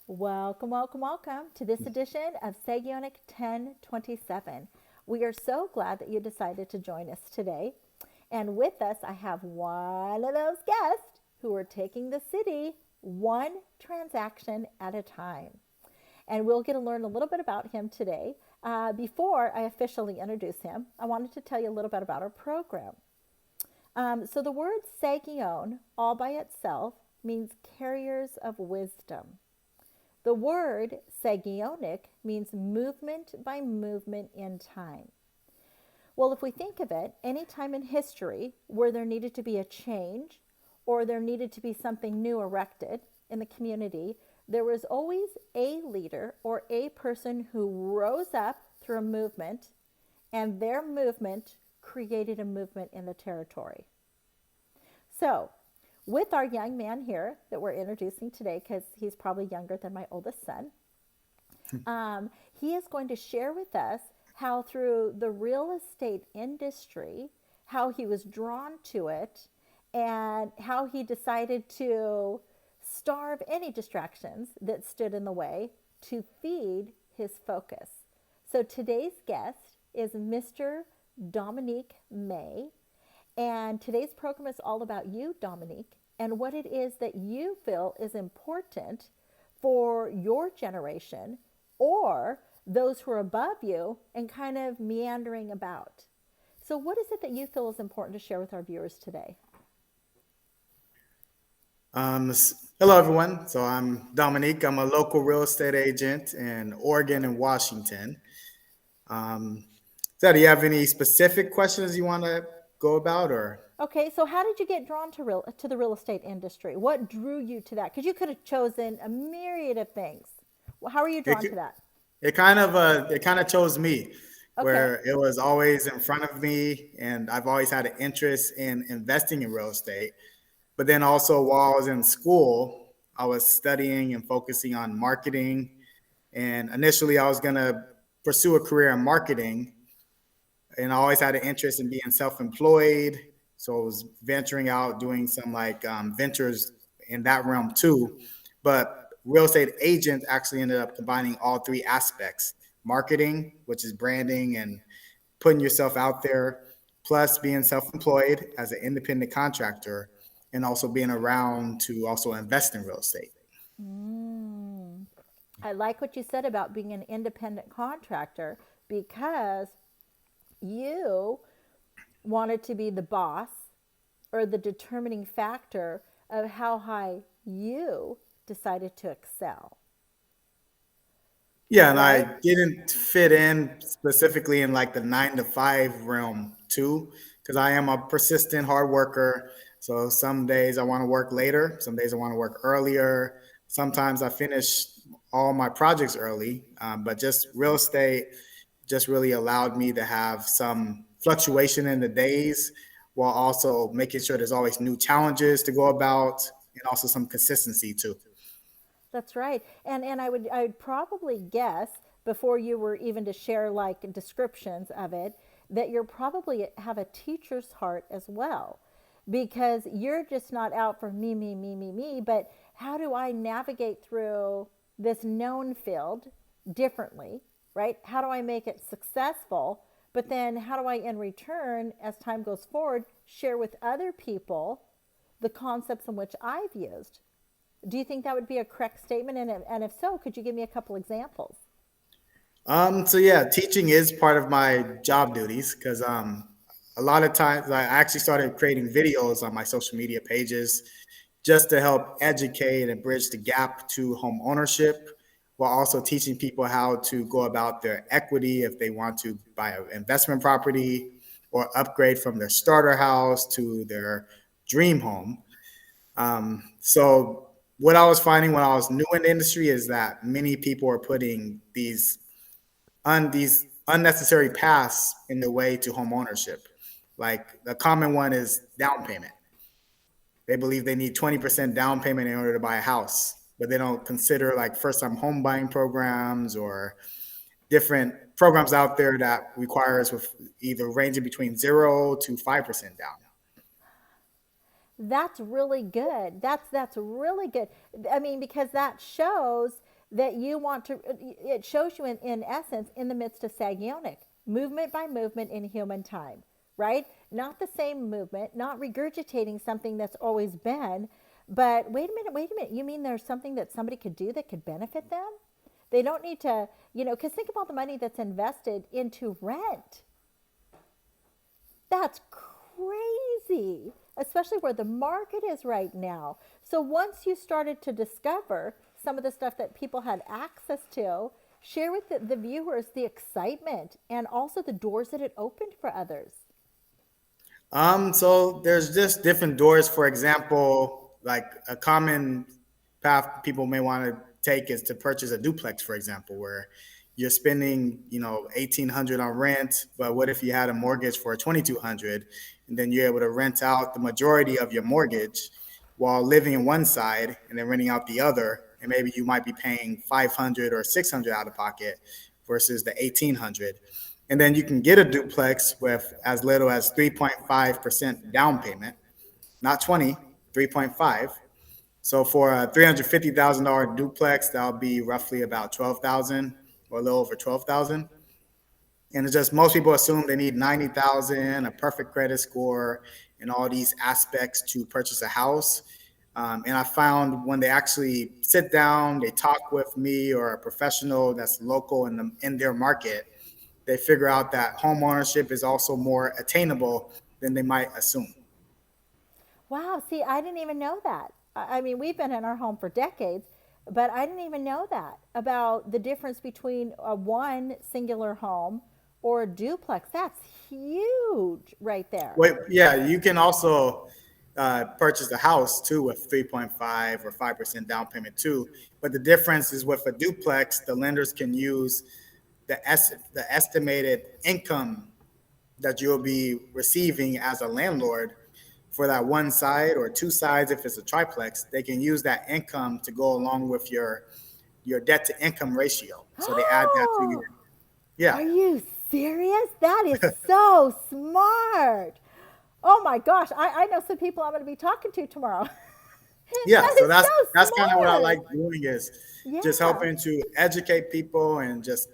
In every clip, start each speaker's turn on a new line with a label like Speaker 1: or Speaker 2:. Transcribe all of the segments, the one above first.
Speaker 1: Welcome, welcome, welcome to this edition of Sagionic 1027. We are so glad that you decided to join us today. And with us, I have one of those guests who are taking the city one transaction at a time. And we'll get to learn a little bit about him today. Before I officially introduce him, I wanted to tell you a little bit about our program. So the word Sagion, all by itself, means carriers of wisdom. The word Sagionic means movement by movement in time. Well, if we think of it, any time in history where there needed to be a change or there needed to be something new erected in the community, there was always a leader or a person who rose up through a movement, and their movement created a movement in the territory. So, with our young man here that we're introducing today, because he's probably younger than my oldest son, he is going to share with us how through the real estate industry, how he was drawn to it, and how he decided to starve any distractions that stood in the way to feed his focus. So today's guest is Mr. Dominique May. And today's program is all about you, Dominique, and what it is that you feel is important for your generation or those who are above you and kind of meandering about. So, what is it that you feel is important to share with our viewers today?
Speaker 2: Hello, everyone. So I'm Dominique. I'm a local real estate agent in Oregon and Washington. Um, so, do you have any specific questions you want to go about, or
Speaker 1: Okay, so how did you get drawn to the real estate industry? What drew you to that? Because you could have chosen a myriad of things. Well, how are you
Speaker 2: it
Speaker 1: drawn to that?
Speaker 2: it kind of chose me,
Speaker 1: Okay.
Speaker 2: where it was always in front of me, and I've always had an interest in investing in real estate. But then also while I was in school, I was studying and focusing on marketing. And initially, I was gonna pursue a career in marketing, and I always had an interest in being self-employed. So I was venturing out, doing some ventures in that realm too. But real estate agent actually ended up combining all three aspects: marketing, which is branding and putting yourself out there, plus being self-employed as an independent contractor, and also being around to also invest in real estate.
Speaker 1: Mm. I like what you said about being an independent contractor because you wanted to be the boss or the determining factor of how high you decided to excel,
Speaker 2: Yeah, and I
Speaker 1: right?
Speaker 2: didn't fit in specifically in like the 9 to 5 realm too, because I am a persistent hard worker. So some days I want to work later, some days I want to work earlier. Sometimes I finish all my projects early, but just real estate just really allowed me to have some fluctuation in the days while also making sure there's always new challenges to go about and also some consistency too.
Speaker 1: That's right. And I would probably guess before you were even to share like descriptions of it that you're probably have a teacher's heart as well because you're just not out for me, but how do I navigate through this known field differently, right? How do I make it successful? But then how do I in return as time goes forward share with other people the concepts in which I've used? Do you think that would be a correct statement? And if so, could you give me a couple examples?
Speaker 2: So yeah, teaching is part of my job duties because a lot of times I actually started creating videos on my social media pages just to help educate and bridge the gap to home ownership while also teaching people how to go about their equity if they want to buy an investment property or upgrade from their starter house to their dream home. So what I was finding when I was new in the industry is that many people are putting these unnecessary paths in the way to home ownership. Like the common one is down payment. They believe they need 20% down payment in order to buy a house, but they don't consider like first time home buying programs or different programs out there that requires with either ranging between 0 to 5% down.
Speaker 1: That's really good. That's really good. I mean, because that shows that you want to, it shows you in essence in the midst of Sagionic, movement by movement in human time, right? Not the same movement, not regurgitating something that's always been, but wait a minute, you mean there's something that somebody could do that could benefit them? They don't need to, because think about the money that's invested into rent. That's crazy, especially where the market is right now. So once you started to discover some of the stuff that people had access to, share with the viewers the excitement and also the doors that it opened for others.
Speaker 2: So there's just different doors. For example, like a common path people may want to take is to purchase a duplex, for example, where you're spending, 1,800 on rent, but what if you had a mortgage for 2,200, and then you're able to rent out the majority of your mortgage while living in one side and then renting out the other, and maybe you might be paying 500 or 600 out of pocket versus the 1,800. And then you can get a duplex with as little as 3.5% down payment, not 20, 3.5. So for a $350,000 duplex, that'll be roughly about 12,000 or a little over 12,000. And it's just most people assume they need 90,000, a perfect credit score, and all these aspects to purchase a house. And I found when they actually sit down, they talk with me or a professional that's local in their market, they figure out that home ownership is also more attainable than they might assume.
Speaker 1: Wow, see, I didn't even know that. I mean, we've been in our home for decades, but I didn't even know that about the difference between a one singular home or a duplex. That's huge right there.
Speaker 2: Wait, yeah, you can also purchase a house too with 3.5 or 5% down payment too. But the difference is with a duplex, the lenders can use the estimated income that you'll be receiving as a landlord for that one side or two sides. If it's a triplex, they can use that income to go along with your debt to income ratio. So they add that to your,
Speaker 1: Are
Speaker 2: yeah.
Speaker 1: you serious? That is so smart. Oh my gosh, I know some people I'm going to be talking to tomorrow.
Speaker 2: Yeah,
Speaker 1: That
Speaker 2: so
Speaker 1: is
Speaker 2: that's
Speaker 1: so
Speaker 2: kind of what I like
Speaker 1: smart.
Speaker 2: doing is just
Speaker 1: Yeah,
Speaker 2: helping to educate people and just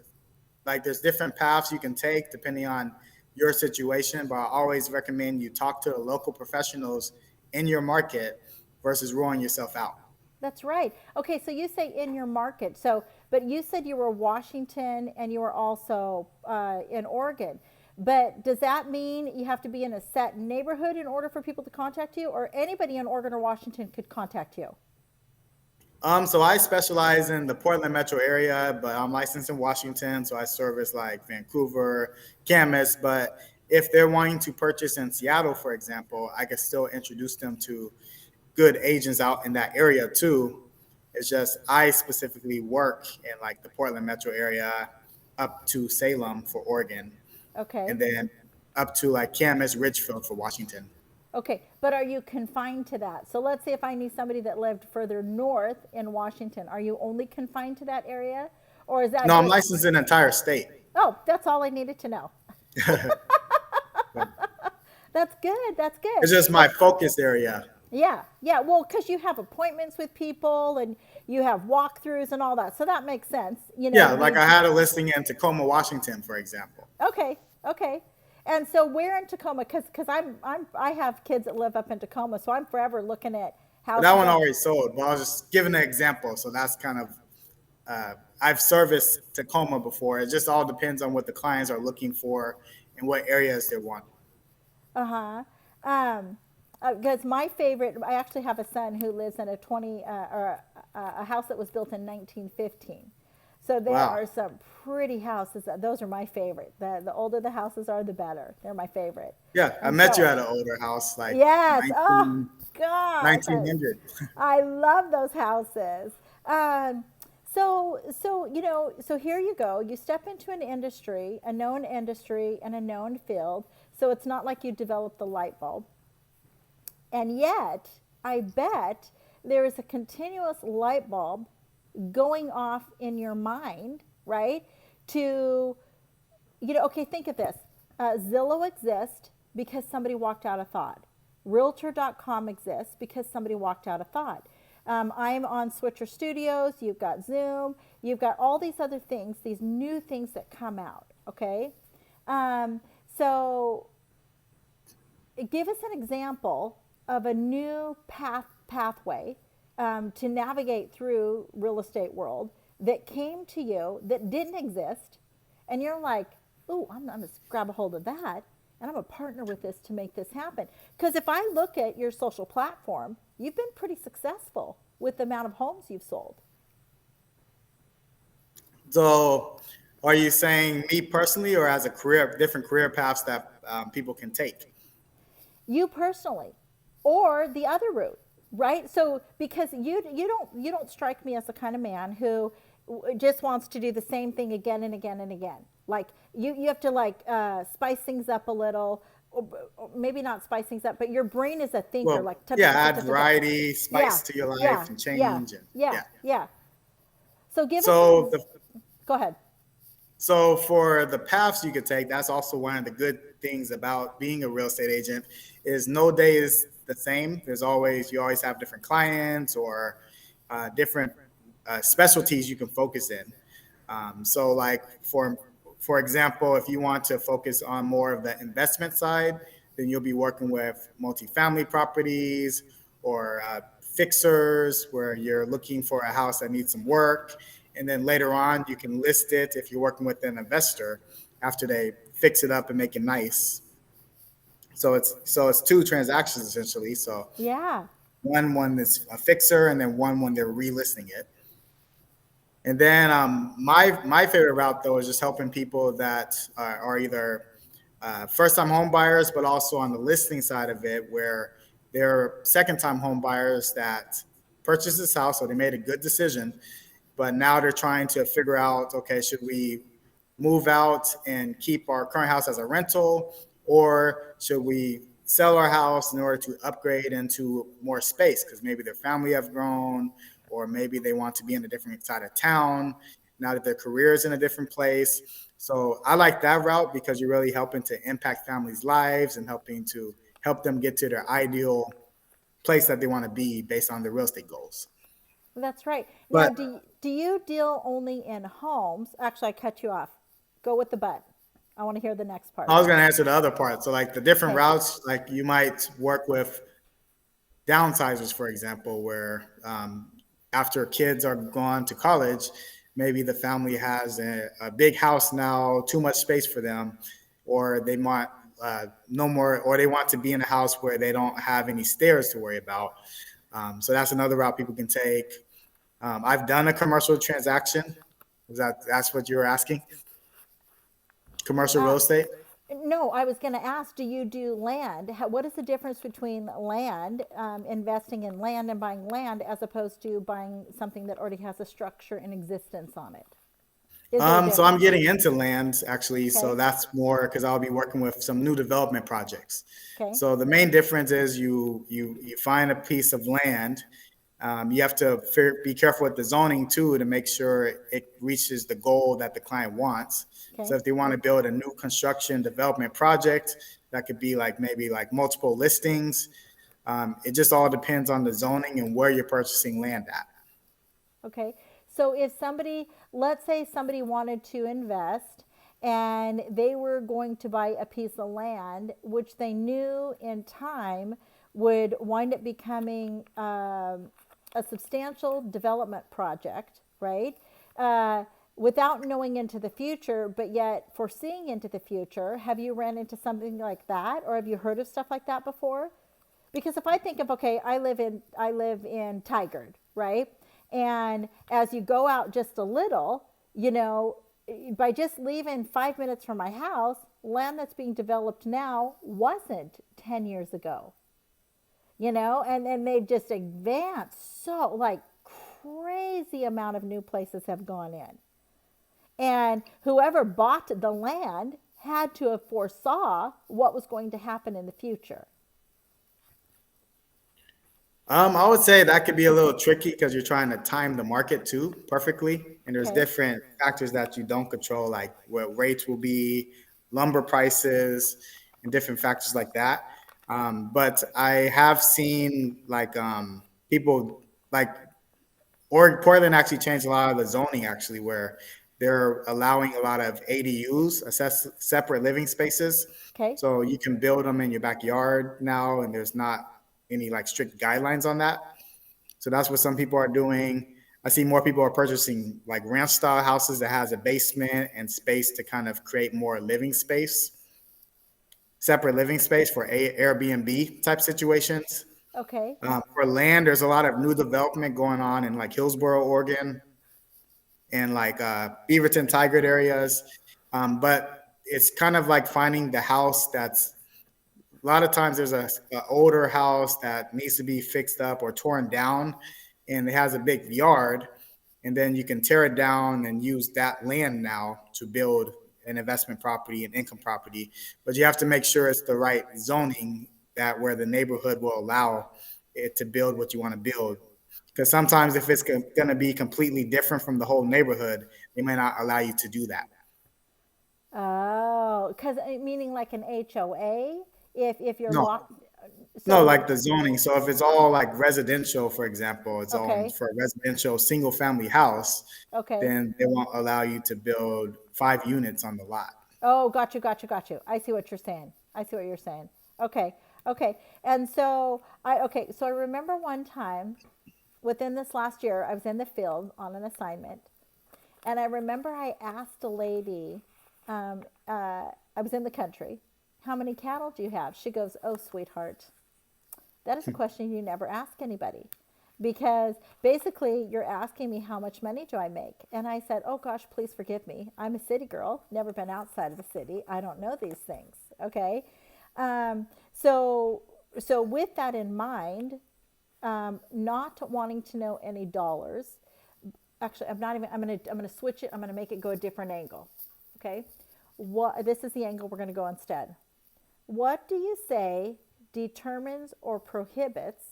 Speaker 2: like there's different paths you can take depending on your situation, but I always recommend you talk to the local professionals in your market versus ruling yourself out.
Speaker 1: that's right. Okay, so you say in your market. So, but you said you were Washington and you were also in Oregon. But does that mean you have to be in a set neighborhood in order for people to contact you, or anybody in Oregon or Washington could contact you?
Speaker 2: So I specialize in the Portland metro area, but I'm licensed in Washington, so I service like Vancouver, Camas. But if they're wanting to purchase in Seattle, for example, I could still introduce them to good agents out in that area too. It's just I specifically work in like the Portland metro area up to Salem for Oregon,
Speaker 1: Okay.
Speaker 2: and then up to like Camas, Ridgefield for Washington.
Speaker 1: Okay, but are you confined to that? So let's say if I knew somebody that lived further north in Washington, are you only confined to that area? Or is that
Speaker 2: No, I'm
Speaker 1: just,
Speaker 2: licensed in the entire state.
Speaker 1: oh, that's all I needed to know.
Speaker 2: But
Speaker 1: That's good. That's good.
Speaker 2: it's just my focus area.
Speaker 1: Yeah, yeah. Well, because you have appointments with people and you have walkthroughs and all that. So that makes sense.
Speaker 2: Yeah, like I had a listing in Tacoma, Washington, for example.
Speaker 1: Okay, okay. And so where in Tacoma? Because I have kids that live up in Tacoma, so I'm forever looking at
Speaker 2: But that
Speaker 1: houses
Speaker 2: one
Speaker 1: up.
Speaker 2: already sold. But I was just giving an example. So that's kind of I've serviced Tacoma before. It just all depends on what the clients are looking for and what areas they want.
Speaker 1: Uh-huh. Um, because my favorite, I actually have a son who lives in a 20 or a house that was built in 1915. So there
Speaker 2: Wow.
Speaker 1: are some pretty houses. Those are my favorite. The older the houses are, the better. They're my favorite.
Speaker 2: Yeah, I
Speaker 1: And
Speaker 2: met you
Speaker 1: so,
Speaker 2: at an older house, like
Speaker 1: yes. Oh
Speaker 2: 19,
Speaker 1: gosh,
Speaker 2: 1900.
Speaker 1: I love those houses. Um, so here you go. You step into an industry, a known industry, and a known field. So it's not like you develop the light bulb. And yet, I bet there is a continuous light bulb going off in your mind, right? To, okay, think of this. Zillow exists because somebody walked out a thought. Realtor.com exists because somebody walked out a thought. I'm on Switcher Studios. You've got Zoom. You've got all these other things, these new things that come out. Okay. So give us an example of a new pathway to navigate through real estate world that came to you that didn't exist, and you're like, "Oh, I'm gonna grab a hold of that, and I'm gonna partner with this to make this happen." Because if I look at your social platform, you've been pretty successful with the amount of homes you've sold.
Speaker 2: So, are you saying me personally, or as a career, different career paths that people can take?
Speaker 1: You personally, or the other route, right? So because you don't strike me as the kind of man who just wants to do the same thing again and again and again. Like you have to like spice things up a little, or maybe not spice things up, but your brain is a thinker.
Speaker 2: Well,
Speaker 1: Like
Speaker 2: yeah, add variety,
Speaker 1: yeah,
Speaker 2: spice to your
Speaker 1: yeah,
Speaker 2: life, and
Speaker 1: yeah,
Speaker 2: change, and
Speaker 1: yeah,
Speaker 2: yeah.
Speaker 1: yeah. So give us
Speaker 2: So the
Speaker 1: go ahead.
Speaker 2: So for the paths you could take, that's also one of the good things about being a real estate agent is no day is the same. You always have different clients or different specialties you can focus in. So like for example, if you want to focus on more of the investment side, then you'll be working with multifamily properties or fixers where you're looking for a house that needs some work. And then later on, you can list it if you're working with an investor after they fix it up and make it nice. So it's two transactions essentially. So
Speaker 1: Yeah.
Speaker 2: one is a fixer, and then one when they're relisting it. And then my favorite route though is just helping people that are either first time home buyers, but also on the listing side of it, where they're second time home buyers that purchased this house, so they made a good decision, but now they're trying to figure out, okay, should we move out and keep our current house as a rental, or should we sell our house in order to upgrade into more space because maybe their family have grown, or maybe they want to be in a different side of town now that their career is in a different place. So I like that route because you're really helping to impact families' lives and helping to help them get to their ideal place that they want to be based on their real estate goals.
Speaker 1: That's right. Now,
Speaker 2: But
Speaker 1: do you deal only in homes? Actually, I cut you off. Go with the but. I want to hear the next part.
Speaker 2: I was going to answer the other part. So like the different
Speaker 1: Okay.
Speaker 2: routes, like you might work with downsizers, for example, where after kids are gone to college, maybe the family has a big house now, too much space for them, or they want no more, or they want to be in a house where they don't have any stairs to worry about. So that's another route people can take. I've done a commercial transaction. That's what you were asking? Commercial
Speaker 1: Uh,
Speaker 2: real estate?
Speaker 1: no, I was going to ask, do you do land? What is the difference between land, investing in land and buying land, as opposed to buying something that already has a structure in existence on it? Is there a
Speaker 2: So I'm
Speaker 1: difference?
Speaker 2: getting into land actually. So
Speaker 1: Okay.
Speaker 2: that's more because I'll be working with some new development projects.
Speaker 1: Okay.
Speaker 2: So the main difference is you find a piece of land. You have to be careful with the zoning too to make sure it reaches the goal that the client wants.
Speaker 1: Okay.
Speaker 2: So if they want to build a new construction development project, that could be like maybe like multiple listings. It just all depends on the zoning and where you're purchasing land at.
Speaker 1: Okay. So if somebody, let's say somebody wanted to invest and they were going to buy a piece of land, which they knew in time would wind up becoming a substantial development project, right? Without knowing into the future, but yet foreseeing into the future, have you ran into something like that, or have you heard of stuff like that before? Because if I think of, okay, I live in Tigard, right? And as you go out just a little, by just leaving 5 minutes from my house, land that's being developed now wasn't 10 years ago, and they've just advanced so like crazy amount of new places have gone in. And whoever bought the land had to have foresaw what was going to happen in the future.
Speaker 2: I would say that could be a little tricky because you're trying to time the market too perfectly. And there's
Speaker 1: Okay.
Speaker 2: different factors that you don't control, like what rates will be, lumber prices, and different factors like that. But I have seen like people like, or Portland actually changed a lot of the zoning actually, where they're allowing a lot of ADUs, separate living spaces.
Speaker 1: Okay.
Speaker 2: So you can build them in your backyard now, and there's not any like strict guidelines on that. So that's what some people are doing. I see more people are purchasing like ranch style houses that has a basement and space to kind of create more living space, separate living space for Airbnb type situations.
Speaker 1: Okay.
Speaker 2: For land, there's a lot of new development going on in like Hillsboro, Oregon, and like Beaverton, Tigard areas. But it's kind of like finding the house that's a lot of times there's a older house that needs to be fixed up or torn down, and it has a big yard, and then you can tear it down and use that land now to build an investment property and income property. But you have to make sure it's the right zoning, that where the neighborhood will allow it to build what you want to build. Because sometimes if it's going to be completely different from the whole neighborhood, they may not allow you to do that.
Speaker 1: Oh, because meaning like an HOA, if you're
Speaker 2: No,
Speaker 1: locked,
Speaker 2: no,
Speaker 1: so
Speaker 2: like the zoning. So if it's all like residential, for example, it's on
Speaker 1: okay,
Speaker 2: for a residential single family house,
Speaker 1: okay.
Speaker 2: then they won't allow you to build 5 units on the lot.
Speaker 1: Oh, got you, got you, got you. I see what you're saying. I see what you're saying. Okay, okay. And so so I remember one time within this last year, I was in the field on an assignment, and I remember I asked a lady, I was in the country, how many cattle do you have? She goes, oh, sweetheart, that is a question you never ask anybody. Because basically, you're asking me how much money do I make? And I said, oh gosh, please forgive me. I'm a city girl, never been outside of the city. I don't know these things. Okay. Um, so, so with that in mind, not wanting to know any dollars, actually, I'm going to switch it. I'm going to make it go a different angle. Okay. This is the angle we're going to go instead. What do you say determines or prohibits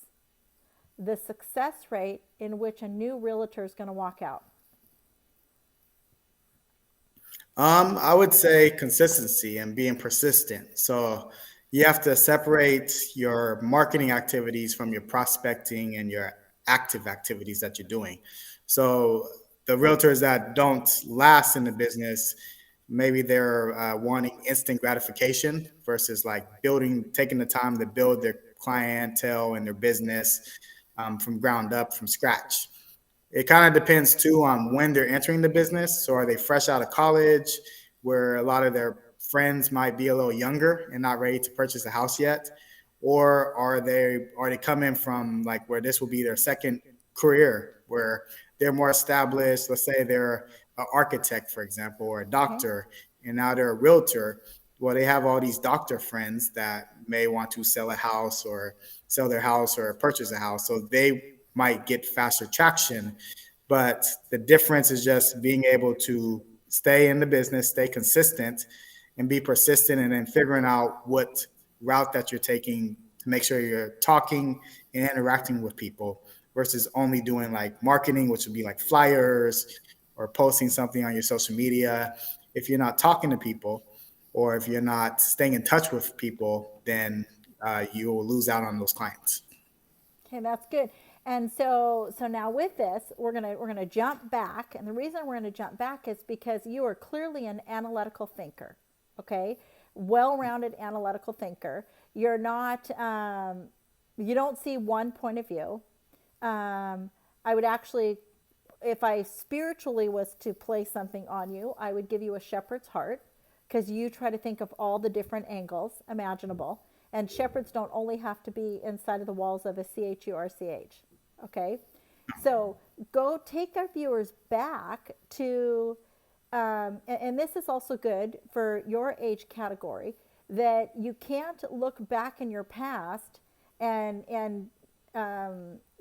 Speaker 1: the success rate in which a new realtor is going to walk out?
Speaker 2: I would say consistency and being persistent. So you have to separate your marketing activities from your prospecting and your active activities that you're doing. So the realtors that don't last in the business, maybe they're wanting instant gratification versus like taking the time to build their clientele and their business from ground up, from scratch. It kind of depends too on when they're entering the business. So are they fresh out of college, where a lot of their friends might be a little younger and not ready to purchase a house yet? Or are they coming from like where this will be their second career, where they're more established? Let's say they're an architect, for example, or a
Speaker 1: Okay.
Speaker 2: doctor, and now they're a realtor. Well, they have all these doctor friends that may want to sell a house or sell their house or purchase a house. So they might get faster traction. But the difference is just being able to stay in the business, stay consistent, and be persistent, and then figuring out what route that you're taking to make sure you're talking and interacting with people versus only doing like marketing, which would be like flyers or posting something on your social media. If you're not talking to people or if you're not staying in touch with people, then you will lose out on those clients.
Speaker 1: Okay, that's good. And so now with this, we're gonna jump back, and the reason we're gonna jump back is because you are clearly an analytical thinker. Okay, well-rounded analytical thinker. You're not you don't see one point of view. I would actually, if I spiritually was to place something on you, I would give you a shepherd's heart, because you try to think of all the different angles imaginable. And shepherds don't only have to be inside of the walls of a CHURCH. Okay? So go take our viewers back to, and this is also good for your age category, that you can't look back in your past and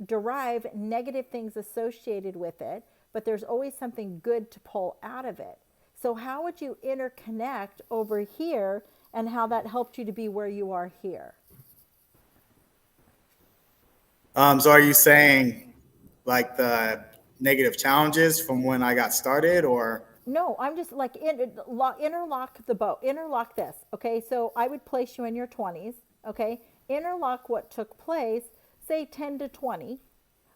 Speaker 1: derive negative things associated with it, but there's always something good to pull out of it. So how would you interconnect over here and how that helped you to be where you are here?
Speaker 2: So are you saying like the negative challenges from when I got started, or?
Speaker 1: No, I'm just like interlock the bow, interlock this. Okay, so I would place you in your 20s. Okay, interlock what took place, say 10 to 20,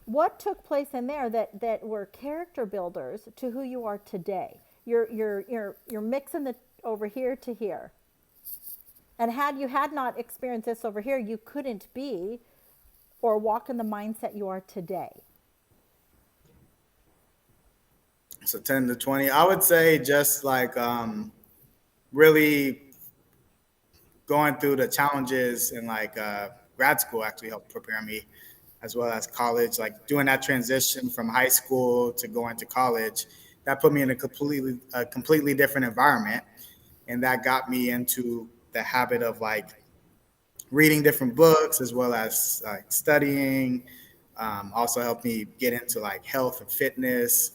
Speaker 1: What took place in there that were character builders to who you are today? You're mixing the over here to here. And had you had not experienced this over here, you couldn't be or walk in the mindset you are today.
Speaker 2: So 10 to 20, I would say just like really going through the challenges in like grad school actually helped prepare me, as well as college, like doing that transition from high school to going to college. That put me in a completely different environment. And that got me into the habit of like reading different books as well as like studying. Also helped me get into like health and fitness.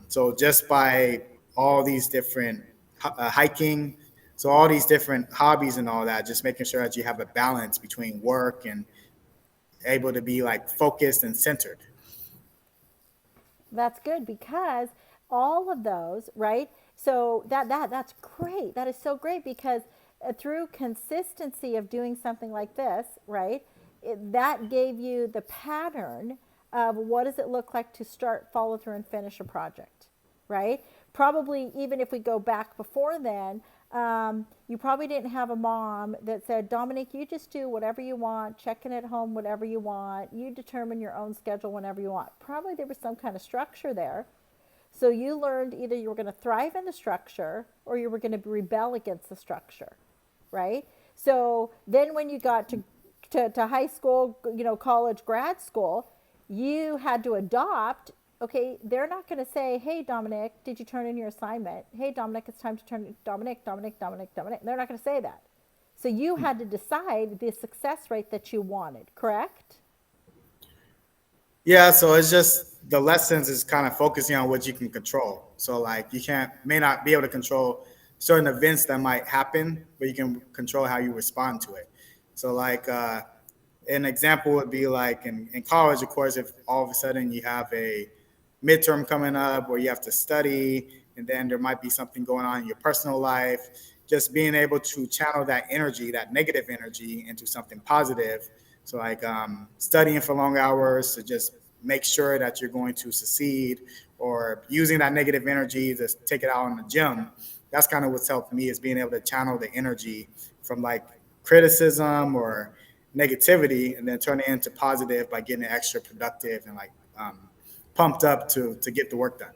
Speaker 2: So just by all these different hiking, so all these different hobbies and all that, just making sure that you have a balance between work and able to be like focused and centered.
Speaker 1: That's good because all of those, right? So that's great. That is so great because through consistency of doing something like this, right? That gave you the pattern of what does it look like to start, follow through, and finish a project, right? Probably even if we go back before then, you probably didn't have a mom that said, Dominique, you just do whatever you want, check in at home, whatever you want. You determine your own schedule whenever you want. Probably there was some kind of structure there. So you learned either you were going to thrive in the structure or you were going to rebel against the structure, right? So then when you got to high school, college, grad school, you had to adopt. Okay, they're not going to say, hey, Dominic, did you turn in your assignment? Hey, Dominic, it's time to turn, Dominic. They're not going to say that. So you had to decide the success rate that you wanted, correct?
Speaker 2: Yeah, so it's just the lessons is kind of focusing on what you can control. So like you may not be able to control certain events that might happen, but you can control how you respond to it. So like an example would be like in college, of course, if all of a sudden you have a midterm coming up where you have to study, and then there might be something going on in your personal life, just being able to channel that energy, that negative energy, into something positive. So like studying for long hours to just make sure that you're going to succeed, or using that negative energy to take it out in the gym. That's kind of what's helped me, is being able to channel the energy from like criticism or negativity and then turn it into positive by getting extra productive and like pumped up to get the work done,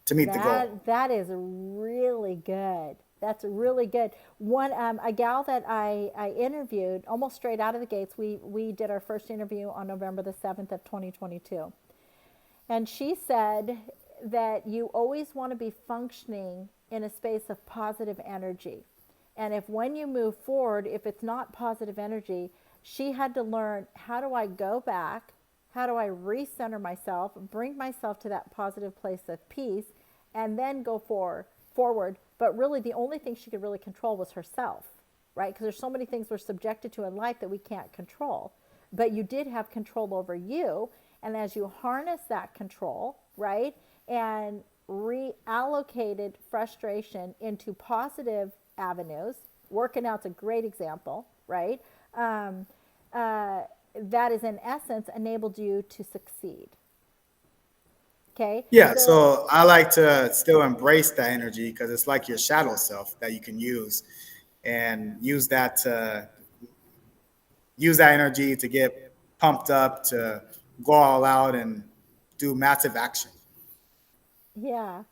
Speaker 2: to meet the goal.
Speaker 1: That is really good. That's really good. One a gal that I interviewed almost straight out of the gates. We did our first interview on November the 7th of 2022. And she said that you always want to be functioning in a space of positive energy. And if when you move forward, if it's not positive energy, she had to learn, how do I go back? How do I recenter myself, bring myself to that positive place of peace, and then go forward? But really, the only thing she could really control was herself, right? Because there's so many things we're subjected to in life that we can't control. But you did have control over you. And as you harness that control, right, and reallocated frustration into positive avenues, working out's a great example, right? Um, that is in essence enabled you to succeed. Okay,
Speaker 2: Yeah,
Speaker 1: so
Speaker 2: so I like to still embrace that energy because it's like your shadow self that you can use, and use that energy to get pumped up, to go all out and do massive action.
Speaker 1: yeah,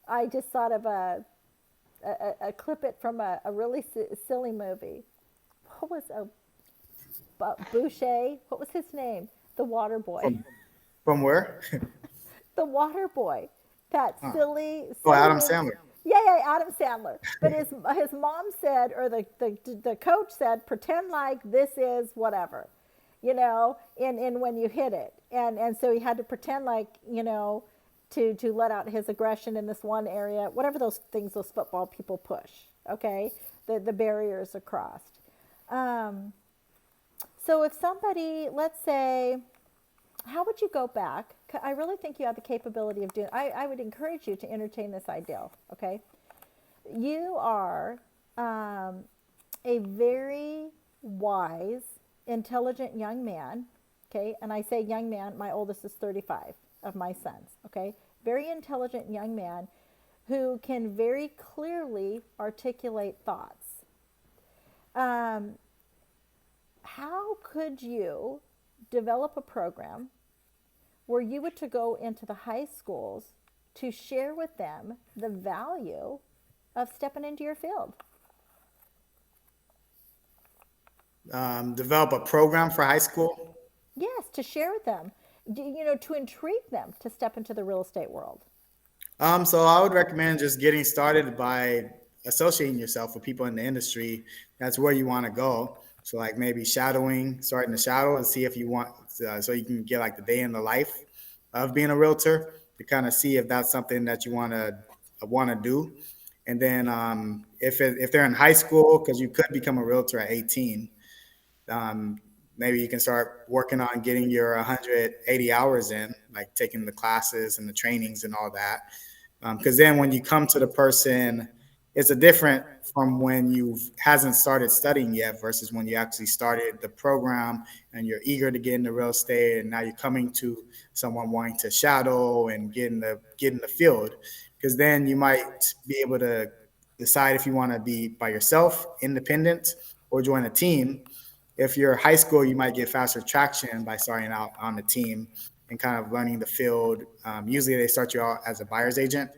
Speaker 1: I just thought of a clip it from a really silly movie. What was a Boucher? What was his name? The Water Boy.
Speaker 2: From from where?
Speaker 1: The Water Boy. That
Speaker 2: Huh. Oh,
Speaker 1: silly
Speaker 2: Adam
Speaker 1: movie.
Speaker 2: Sandler.
Speaker 1: Yeah, Adam Sandler. But his mom said, or the coach said, pretend like this is whatever, in when you hit it, and so he had to pretend like to let out his aggression in this one area, whatever those things those football people push. Okay, the barriers are crossed. Um, so if somebody, let's say, how would you go back? I really think you have the capability of doing. I would encourage you to entertain this ideal. Okay, you are a very wise, intelligent young man. Okay. And I say young man, my oldest is 35 of my sons. Okay. Very intelligent young man who can very clearly articulate thoughts. Um, how could you develop a program where you were to go into the high schools to share with them the value of stepping into your field?
Speaker 2: Develop a program for high school.
Speaker 1: Yes, to share with them, you know, to intrigue them to step into the real estate world.
Speaker 2: So I would recommend just getting started by associating yourself with people in the industry. That's where you want to go. So like maybe shadowing, starting to shadow and see if you want, so you can get like the day in the life of being a realtor to kind of see if that's something that you want to do. And then if they're in high school, because you could become a realtor at 18, um, maybe you can start working on getting your 180 hours in, like taking the classes and the trainings and all that. Because then when you come to the person, it's a different from when you hasn't started studying yet versus when you actually started the program and you're eager to get into real estate, and now you're coming to someone wanting to shadow and get in the field. Because then you might be able to decide if you want to be by yourself, independent, or join a team. If you're high school, you might get faster traction by starting out on the team and kind of learning the field. Usually they start you out as a buyer's agent.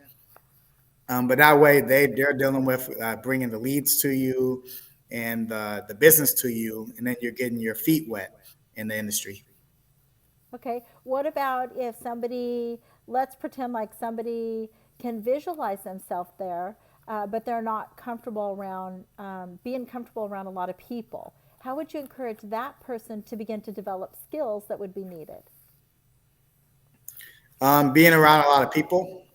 Speaker 2: But that way they're dealing with bringing the leads to you and the business to you, and then you're getting your feet wet in the industry.
Speaker 1: Okay. What about if somebody, let's pretend like somebody can visualize themselves there, but they're not comfortable around being comfortable around a lot of people? How would you encourage that person to begin to develop skills that would be needed?
Speaker 2: Being around a lot of people.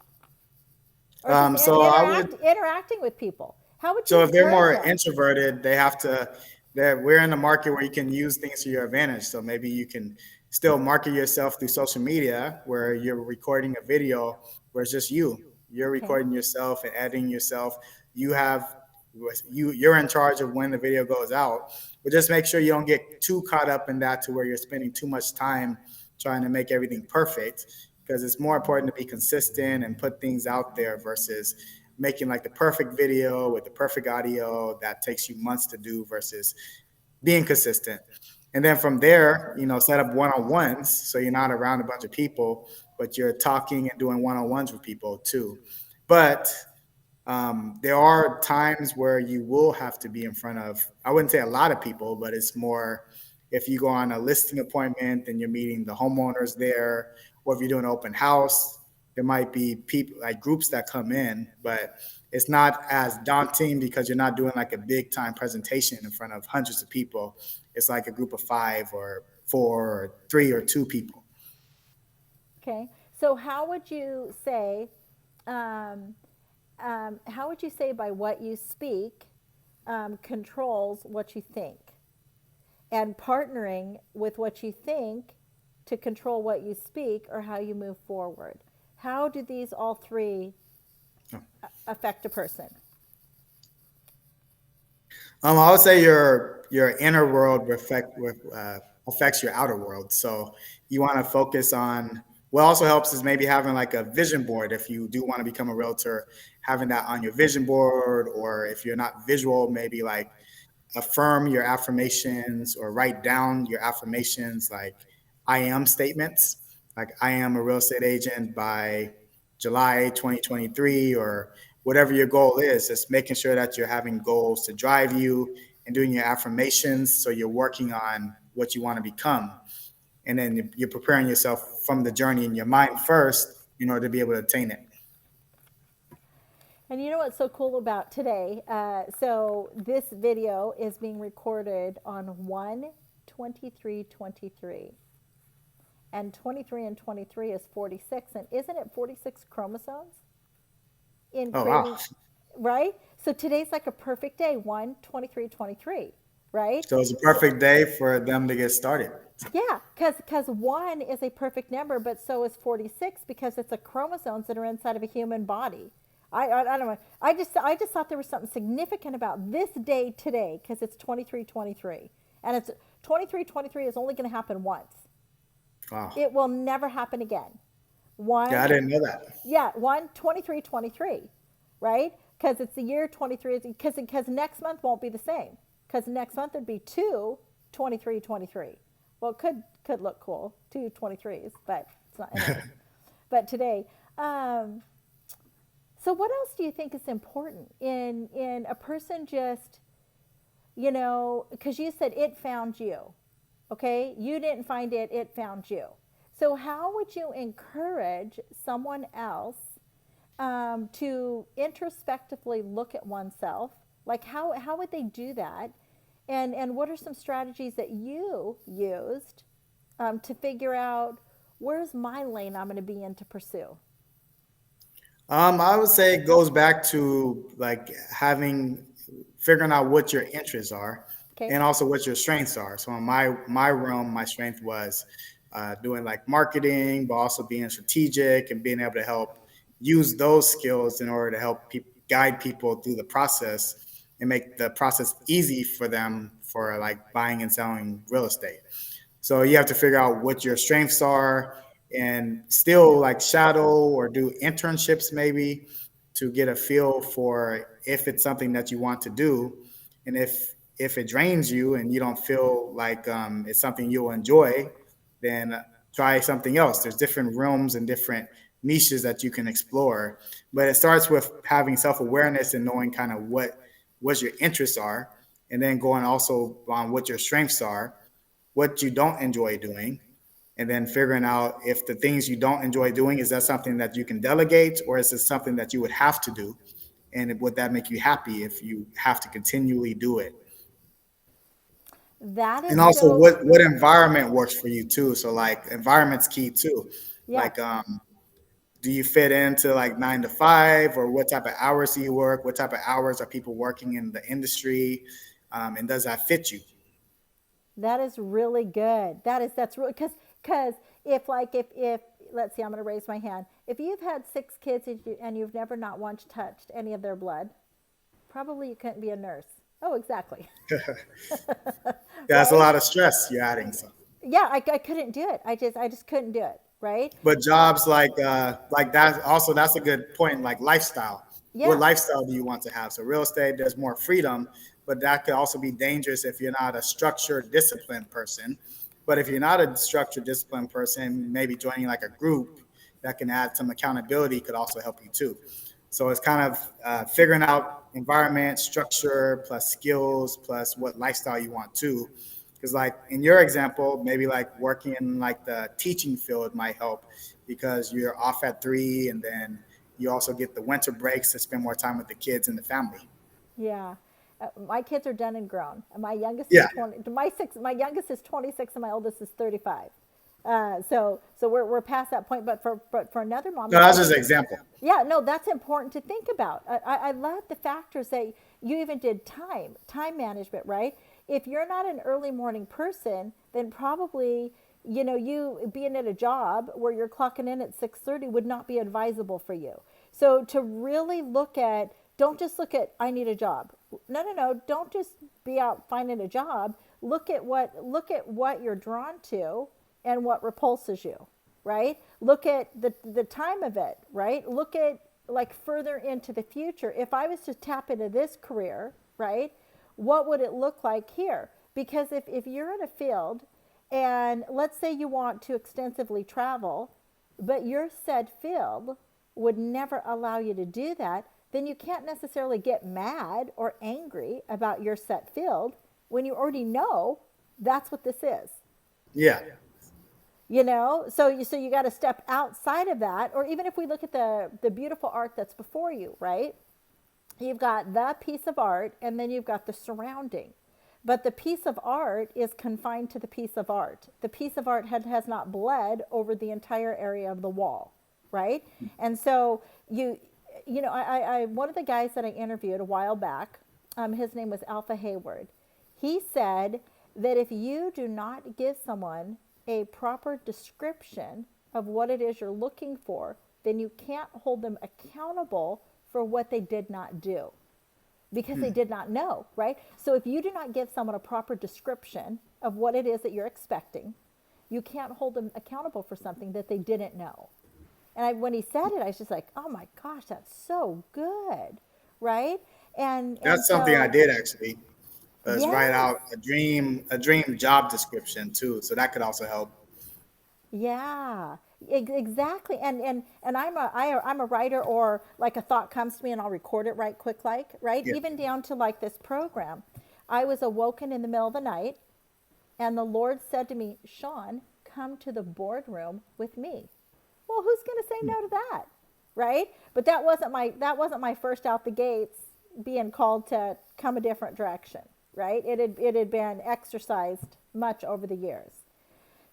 Speaker 1: Or just
Speaker 2: So I would
Speaker 1: interacting with people. How would you
Speaker 2: So if they're
Speaker 1: encourage
Speaker 2: more
Speaker 1: them?
Speaker 2: introverted, they have to. That we're in a market where you can use things to your advantage. So maybe you can still market yourself through social media, where you're recording a video where it's just you. You're
Speaker 1: Okay.
Speaker 2: recording yourself and editing yourself. You have you're in charge of when the video goes out. But just make sure you don't get too caught up in that to where you're spending too much time trying to make everything perfect, because it's more important to be consistent and put things out there versus making like the perfect video with the perfect audio that takes you months to do versus being consistent. And then from there, set up one-on-ones so you're not around a bunch of people, but you're talking and doing one-on-ones with people too. But there are times where you will have to be in front of, I wouldn't say a lot of people, but it's more if you go on a listing appointment and you're meeting the homeowners there, or if you're doing an open house, there might be people like groups that come in, but it's not as daunting because you're not doing like a big time presentation in front of hundreds of people. It's like a group of 5 or 4 or 3 or 2 people.
Speaker 1: Okay. So um, how would you say by what you speak controls what you think, and partnering with what you think to control what you speak or how you move forward? How do these all three affect a person?
Speaker 2: I would say your inner world affects your outer world. So you want to focus on what also helps is maybe having like a vision board. If you do want to become a realtor, having that on your vision board, or if you're not visual, maybe like affirm your affirmations or write down your affirmations, like I am statements, like I am a real estate agent by July 2023, or whatever your goal is. Just making sure that you're having goals to drive you and doing your affirmations, so you're working on what you want to become, and then you're preparing yourself from the journey in your mind first in order to be able to attain it.
Speaker 1: And you know what's so cool about today? So this video is being recorded on 1/23/23. And 23 and 23 is 46. And isn't it 46 chromosomes in
Speaker 2: Oh wow.
Speaker 1: creating, right? So today's like a perfect day, 1/23/23, right?
Speaker 2: So it's a
Speaker 1: So,
Speaker 2: perfect day for them to get started.
Speaker 1: yeah, because one is a perfect number, but so is 46 because it's the chromosomes that are inside of a human body. I don't know. I just thought there was something significant about this day today because it's 23/23, and it's 23/23 is only going to happen once.
Speaker 2: Wow.
Speaker 1: It will never happen again.
Speaker 2: Yeah, I
Speaker 1: One,
Speaker 2: didn't know that.
Speaker 1: yeah, 1/23/23, right? Because it's the year 23, because next month won't be the same. Because next month would be 2/23/23. Well, it could look cool, 2/23s, but it's not, anyways. But today, um, so what else do you think is important in a person just, because you said it found you, okay? You didn't find it, it found you. So how would you encourage someone else to introspectively look at oneself? Like how would they do that? And what are some strategies that you used to figure out where's my lane I'm going to be in to pursue?
Speaker 2: I would say it goes back to like having figuring out what your interests are
Speaker 1: Okay.
Speaker 2: and also what your strengths are. So in my realm, my strength was doing like marketing, but also being strategic and being able to help use those skills in order to help guide people through the process and make the process easy for them for like buying and selling real estate. So you have to figure out what your strengths are and still like shadow or do internships maybe to get a feel for if it's something that you want to do. And if it drains you and you don't feel like it's something you'll enjoy, then try something else. There's different realms and different niches that you can explore. But it starts with having self-awareness and knowing kind of what your interests are, and then going also on what your strengths are, what you don't enjoy doing, and then figuring out if the things you don't enjoy doing, is that something that you can delegate or is it something that you would have to do, and would that make you happy if you have to continually do it.
Speaker 1: That is
Speaker 2: And also
Speaker 1: so,
Speaker 2: what environment works for you too. So like environment's key too.
Speaker 1: yeah.
Speaker 2: Like do you fit into like 9 to 5, or what type of hours do you work, what type of hours are people working in the industry, and does that fit you?
Speaker 1: That is really good. That's really because if let's see, I'm going to raise my hand. If you've had 6 kids and you've never not once touched any of their blood, probably you couldn't be a nurse. Oh, exactly.
Speaker 2: That's a
Speaker 1: Right?
Speaker 2: lot of stress you're adding. So.
Speaker 1: Yeah, I couldn't do it. I just couldn't do it. Right?
Speaker 2: But jobs like that also, that's a good point. Like lifestyle, what
Speaker 1: Yeah.
Speaker 2: lifestyle do you want to have? So real estate, there's more freedom, but that could also be dangerous if you're not a structured, disciplined person. But if you're not a structured, disciplined person, maybe joining like a group that can add some accountability could also help you too. So it's kind of figuring out environment, structure, plus skills, plus what lifestyle you want too. Because like in your example, maybe like working in like the teaching field might help because you're off at 3, and then you also get the winter breaks to spend more time with the kids and the family.
Speaker 1: Yeah. My kids are done and grown. My youngest is
Speaker 2: Yeah,
Speaker 1: 20. My youngest is 26 and my oldest is 35. So we're past that point. But for another mom,
Speaker 2: no, that's just an example.
Speaker 1: yeah, no, that's important to think about. I love the factors that you even did time management, right? If you're not an early morning person, then probably, you being at a job where you're clocking in at 6:30 would not be advisable for you. So to really don't just look at, I need a job. No. Don't just be out finding a job. Look at what you're drawn to and what repulses you, right? Look at the time of it, right? Look at like further into the future. If I was to tap into this career, right, what would it look like here? Because if you're in a field and let's say you want to extensively travel, but your said field would never allow you to do that, then you can't necessarily get mad or angry about your set field when you already know that's what this is.
Speaker 2: Yeah,
Speaker 1: So you got to step outside of that. Or even if we look at the beautiful art that's before you, right? You've got the piece of art and then you've got the surrounding, but the piece of art is confined to the piece of art. The piece of art has not bled over the entire area of the wall, right? And so I one of the guys that I interviewed a while back, his name was Alpha Hayward. He said that if you do not give someone a proper description of what it is you're looking for, then you can't hold them accountable for what they did not do because they did not know, right? So if you do not give someone a proper description of what it is that you're expecting, you can't hold them accountable for something that they didn't know. And when he said it, I was just like, oh my gosh, that's so good, right? And
Speaker 2: That's something I
Speaker 1: so,
Speaker 2: did actually. Was write
Speaker 1: yes,
Speaker 2: out a dream job description too. So that could also help.
Speaker 1: yeah, exactly. And I'm a writer, or like a thought comes to me and I'll record it right quick, like, right?
Speaker 2: Yeah.
Speaker 1: Even down to like this program. I was awoken in the middle of the night, and the Lord said to me, Sean, come to the boardroom with me. Well, who's going to say no to that? Right? But that wasn't my first out the gates being called to come a different direction, right? It had been exercised much over the years.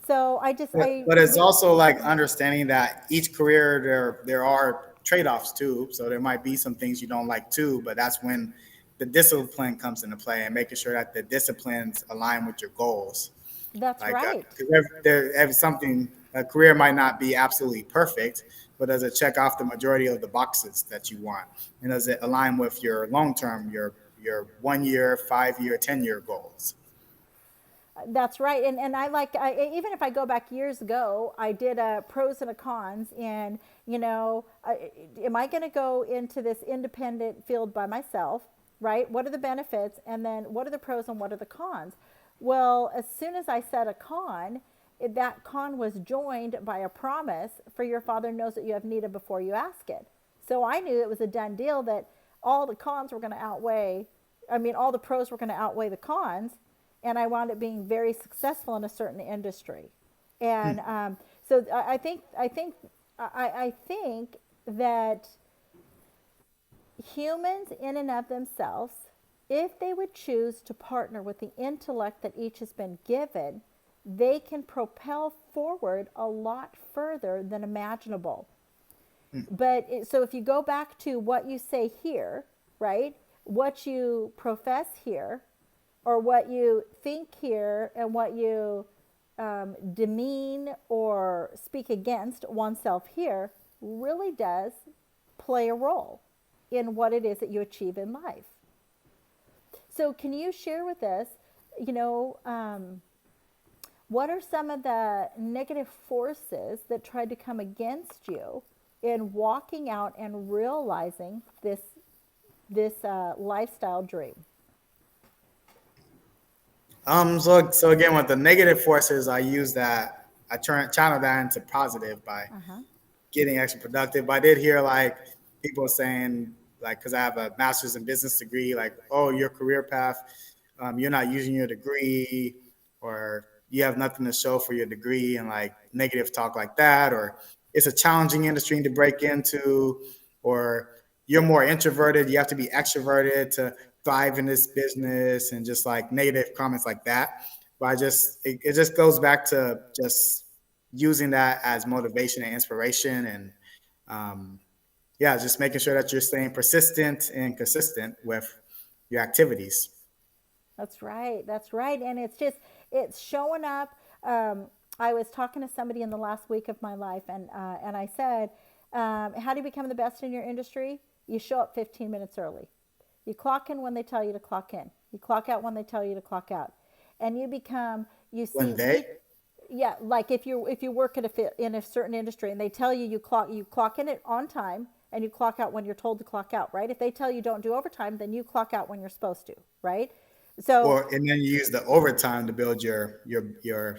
Speaker 1: So I just I
Speaker 2: But it's
Speaker 1: we
Speaker 2: also like understanding that each career there are trade-offs too. So there might be some things you don't like too, but that's when the discipline comes into play and making sure that the disciplines align with your goals.
Speaker 1: That's
Speaker 2: Like,
Speaker 1: right.
Speaker 2: because there's something, a career might not be absolutely perfect, but does it check off the majority of the boxes that you want? And does it align with your long term, your 1 year, 5 year, 10 year goals?
Speaker 1: That's right. And even if I go back years ago, I did a pros and a cons. And, am I going to go into this independent field by myself? Right? What are the benefits? And then what are the pros and what are the cons? Well, as soon as I said a con, that con was joined by a promise, for your father knows that you have need of before you ask it. So I knew it was a done deal, that all the cons were going to outweigh, all the pros were going to outweigh the cons, and I wound up being very successful in a certain industry. And so I think that humans, in and of themselves, if they would choose to partner with the intellect that each has been given, they can propel forward a lot further than imaginable. So if you go back to what you say here, right? What you profess here, or what you think here, and what you demean or speak against oneself here, really does play a role in what it is that you achieve in life. So, can you share with us, you know, what are some of the negative forces that tried to come against you in walking out and realizing this lifestyle dream?
Speaker 2: So again, with the negative forces, I use that, channel that into positive by
Speaker 1: Uh huh.
Speaker 2: getting extra productive. But I did hear like people saying, like, because I have a master's in business degree, like, oh, your career path, you're not using your degree, or you have nothing to show for your degree, and like negative talk like that, or it's a challenging industry to break into, or you're more introverted, you have to be extroverted to thrive in this business, and just like negative comments like that. But it just goes back to just using that as motivation and inspiration, and um, yeah, just making sure that you're staying persistent and consistent with your activities.
Speaker 1: That's right. That's right. And it's showing up. I was talking to somebody in the last week of my life, and I said, how do you become the best in your industry? You show up 15 minutes early. You clock in when they tell you to clock in. You clock out when they tell you to clock out. And you
Speaker 2: One
Speaker 1: see
Speaker 2: day,
Speaker 1: yeah, like if you work in a certain industry, and they tell you you clock in it on time, and you clock out when you're told to clock out, right? If they tell you don't do overtime, then you clock out when you're supposed to, right? So
Speaker 2: and then you use the overtime to build your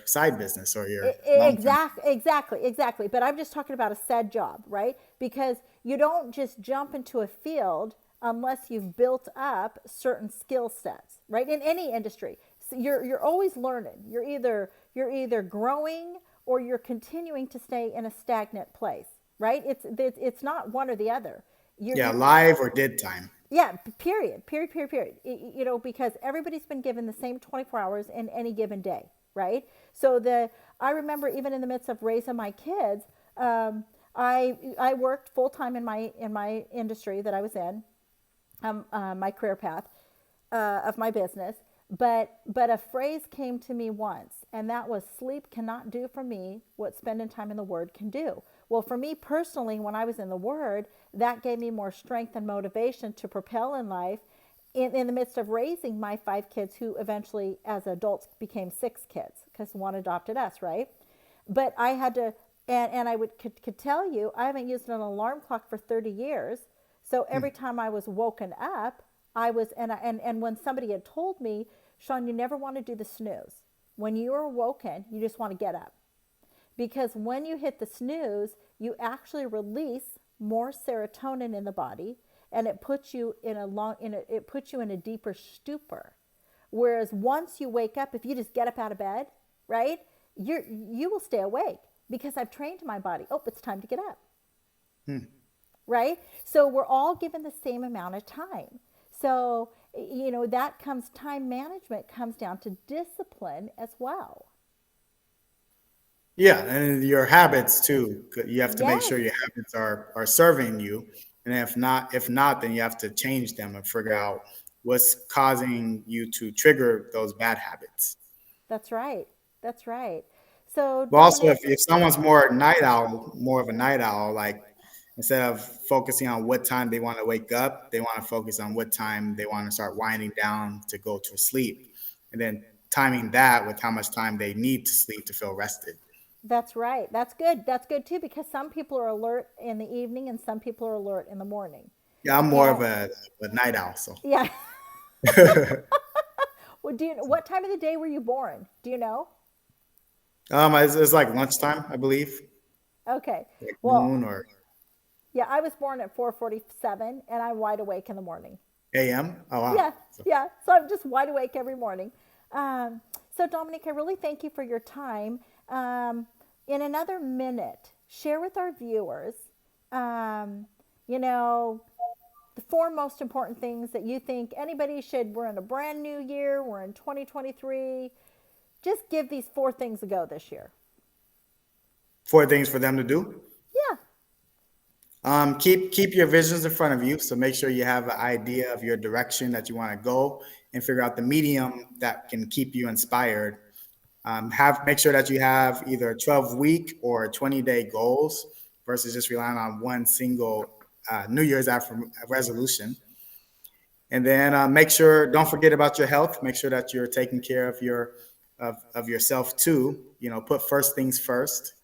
Speaker 2: side business or your long term.
Speaker 1: exactly. But I'm just talking about a said job, right? Because you don't just jump into a field unless you've built up certain skill sets, right? In any industry, so you're always learning. You're either growing, or you're continuing to stay in a stagnant place, right? It's not one or the other.
Speaker 2: Yeah,
Speaker 1: You
Speaker 2: live or dead time.
Speaker 1: Yeah, period. Because everybody's been given the same 24 hours in any given day, right? I remember, even in the midst of raising my kids, I worked full time in my industry that I was in, my career path of my business. But a phrase came to me once, and that was, sleep cannot do for me what spending time in the Word can do. Well, for me personally, when I was in the Word, that gave me more strength and motivation to propel in life, in the midst of raising my 5 kids, who eventually, as adults, became 6 kids, because one adopted us, right? but I had to, and I could tell you, I haven't used an alarm clock for 30 years. So every time I was woken up, I was, and when somebody had told me, Sean, you never want to do the snooze. When you are woken, you just want to get up. Because when you hit the snooze, you actually release more serotonin in the body, and it puts you in it puts you in a deeper stupor. Whereas once you wake up, if you just get up out of bed, right, you will stay awake because I've trained my body. Oh, it's time to get up. Right? So we're all given the same amount of time. So, that time management comes down to discipline as well.
Speaker 2: Yeah, and your habits too. You have to make
Speaker 1: Yes,
Speaker 2: sure your habits are serving you, and if not, then you have to change them and figure out what's causing you to trigger those bad habits.
Speaker 1: that's right. That's right. So,
Speaker 2: But also,
Speaker 1: Dominic,
Speaker 2: if someone's more of a night owl, like instead of focusing on what time they want to wake up, they want to focus on what time they want to start winding down to go to sleep, and then timing that with how much time they need to sleep to feel rested.
Speaker 1: that's right. That's good. That's good too because some people are alert in the evening and some people are alert in the morning.
Speaker 2: Yeah, I'm more of
Speaker 1: And
Speaker 2: a night owl, so.
Speaker 1: yeah. Well, what time of the day were you born? Do you know?
Speaker 2: It's like lunchtime, I believe,
Speaker 1: Okay.
Speaker 2: like
Speaker 1: Well,
Speaker 2: noon or
Speaker 1: yeah, I was born at 4:47 and I'm wide awake in the morning.
Speaker 2: a.m. Oh wow.
Speaker 1: Yeah, yeah. So I'm just wide awake every morning. Um, so, Dominique, I really thank you for your time. In another minute, share with our viewers, um, you know, the four most important things that you think anybody should. We're in a brand new year, we're in 2023. Just give these four things a go this year.
Speaker 2: Four things for them to do.
Speaker 1: Yeah,
Speaker 2: Keep your visions in front of you. So make sure you have an idea of your direction that you want to go, and figure out the medium that can keep you inspired. Make sure that you have either a 12-week or 20-day goals versus just relying on one single New Year's resolution. And then don't forget about your health. Make sure that you're taking care of of yourself too. Put first things first,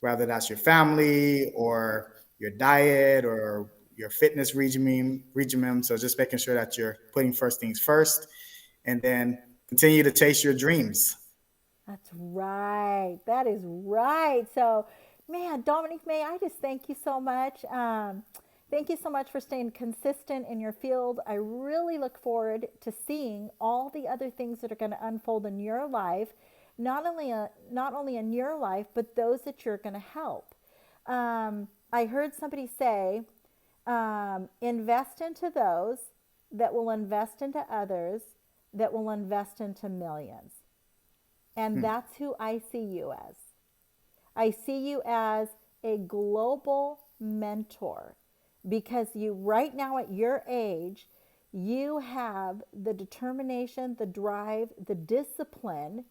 Speaker 2: whether that's your family or your diet or your fitness regimen. So just making sure that you're putting first things first, and then continue to chase your dreams.
Speaker 1: that's right. That is right. So, man, Dominique May, I just thank you so much. Thank you so much for staying consistent in your field. I really look forward to seeing all the other things that are going to unfold in your life, not only in your life, but those that you're going to help. I heard somebody say, invest into those that will invest into others that will invest into millions. And that's who I see you as. I see you as a global mentor because you, right now at your age, you have the determination, the drive, the discipline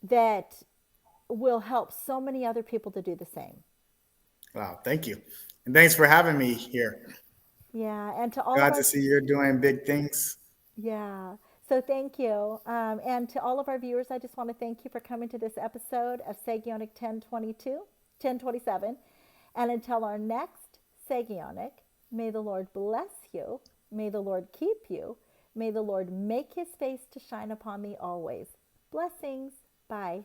Speaker 1: that will help so many other people to do the same.
Speaker 2: Wow, thank you. And thanks for having me here.
Speaker 1: Yeah, and to all of
Speaker 2: Glad to
Speaker 1: our
Speaker 2: see you're doing big things.
Speaker 1: yeah. So thank you. And to all of our viewers, I just want to thank you for coming to this episode of Sagionic 1027. And until our next Sagionic, may the Lord bless you. May the Lord keep you. May the Lord make his face to shine upon thee always. Blessings. Bye.